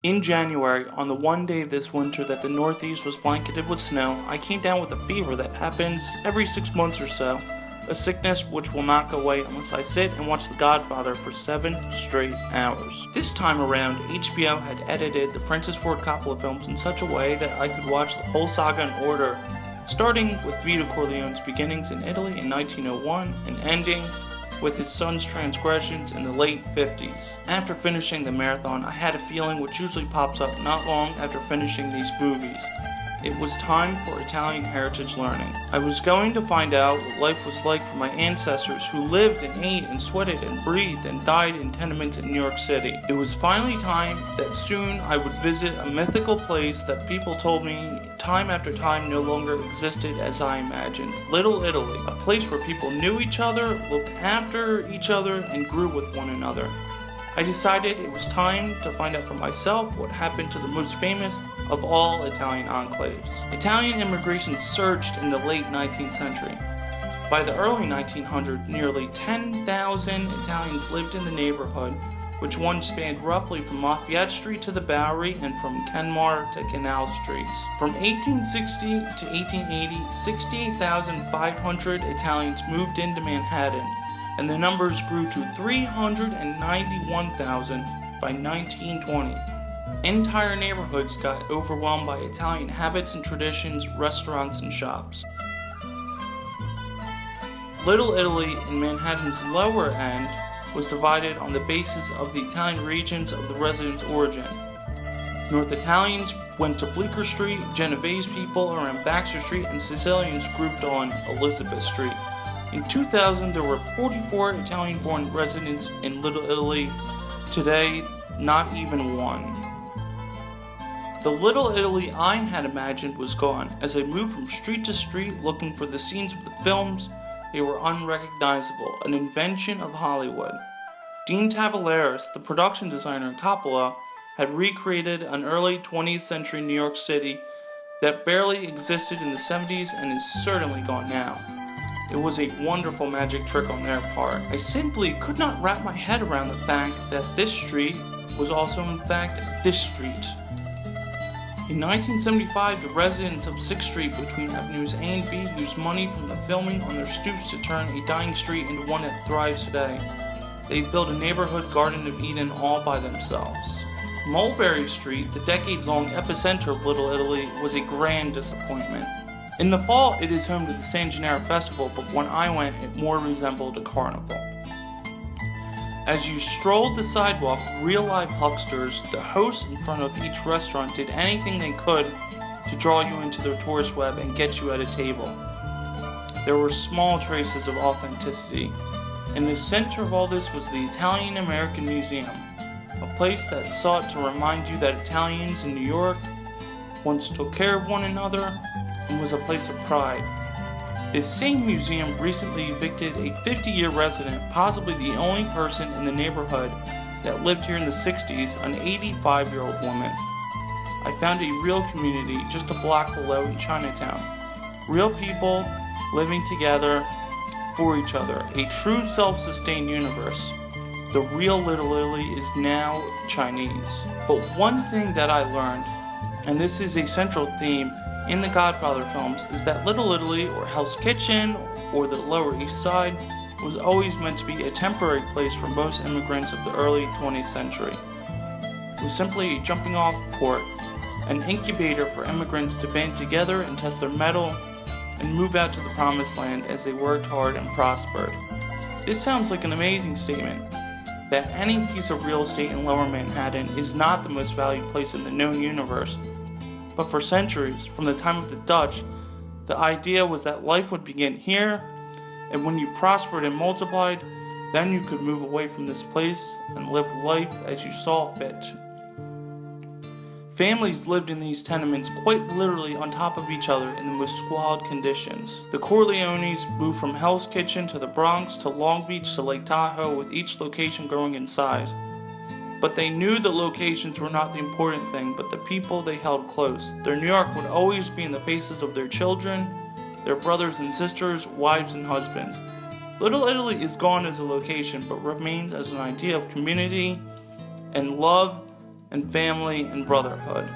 In January, on the one day of this winter that the Northeast was blanketed with snow, I came down with a fever that happens every 6 months or so. A sickness which will not go away unless I sit and watch The Godfather for 7 straight hours. This time around, HBO had edited the Francis Ford Coppola films in such a way that I could watch the whole saga in order, starting with Vito Corleone's beginnings in Italy in 1901 and ending with his son's transgressions in the late 50s. After finishing the marathon, I had a feeling which usually pops up not long after finishing these movies. It was time for Italian heritage learning. I was going to find out what life was like for my ancestors who lived and ate and sweated and breathed and died in tenements in New York City. It was finally time that soon I would visit a mythical place that people told me time after time no longer existed as I imagined. Little Italy, a place where people knew each other, looked after each other, and grew with one another. I decided it was time to find out for myself what happened to the most famous of all Italian enclaves. Italian immigration surged in the late 19th century. By the early 1900s, nearly 10,000 Italians lived in the neighborhood, which once spanned roughly from Lafayette Street to the Bowery and from Kenmare to Canal Streets. From 1860 to 1880, 68,500 Italians moved into Manhattan, and the numbers grew to 391,000 by 1920. Entire neighborhoods got overwhelmed by Italian habits and traditions, restaurants, and shops. Little Italy, in Manhattan's lower end, was divided on the basis of the Italian regions of the residents' origin. North Italians went to Bleecker Street, Genovese people around Baxter Street, and Sicilians grouped on Elizabeth Street. In 2000, there were 44 Italian-born residents in Little Italy. Today, not even one. The Little Italy I had imagined was gone. As I moved from street to street looking for the scenes of the films, they were unrecognizable, an invention of Hollywood. Dean Tavoularis, the production designer in Coppola, had recreated an early 20th century New York City that barely existed in the 70s and is certainly gone now. It was a wonderful magic trick on their part. I simply could not wrap my head around the fact that this street was also in fact this street. In 1975, the residents of 6th Street between Avenues A and B used money from the filming on their stoops to turn a dying street into one that thrives today. They built a neighborhood Garden of Eden all by themselves. Mulberry Street, the decades-long epicenter of Little Italy, was a grand disappointment. In the fall, it is home to the San Gennaro Festival, but when I went, it more resembled a carnival. As you strolled the sidewalk, real live hucksters, the hosts in front of each restaurant did anything they could to draw you into their tourist web and get you at a table. There were small traces of authenticity. In the center of all this was the Italian American Museum, a place that sought to remind you that Italians in New York once took care of one another and was a place of pride. This same museum recently evicted a 50-year resident, possibly the only person in the neighborhood that lived here in the 60s, an 85-year-old woman. I found a real community just a block below in Chinatown. Real people living together for each other, a true self-sustained universe. The real Little Italy is now Chinese. But one thing that I learned, and this is a central theme in the Godfather films, is that Little Italy, or Hell's Kitchen, or the Lower East Side, was always meant to be a temporary place for most immigrants of the early 20th century. It was simply a jumping off port, an incubator for immigrants to band together and test their mettle and move out to the promised land as they worked hard and prospered. This sounds like an amazing statement, that any piece of real estate in Lower Manhattan is not the most valued place in the known universe. But for centuries, from the time of the Dutch, the idea was that life would begin here, and when you prospered and multiplied, then you could move away from this place and live life as you saw fit. Families lived in these tenements quite literally on top of each other in the most squalid conditions. The Corleones moved from Hell's Kitchen to the Bronx to Long Beach to Lake Tahoe, with each location growing in size. But they knew the locations were not the important thing, but the people they held close. Their New York would always be in the faces of their children, their brothers and sisters, wives and husbands. Little Italy is gone as a location, but remains as an idea of community and love and family and brotherhood.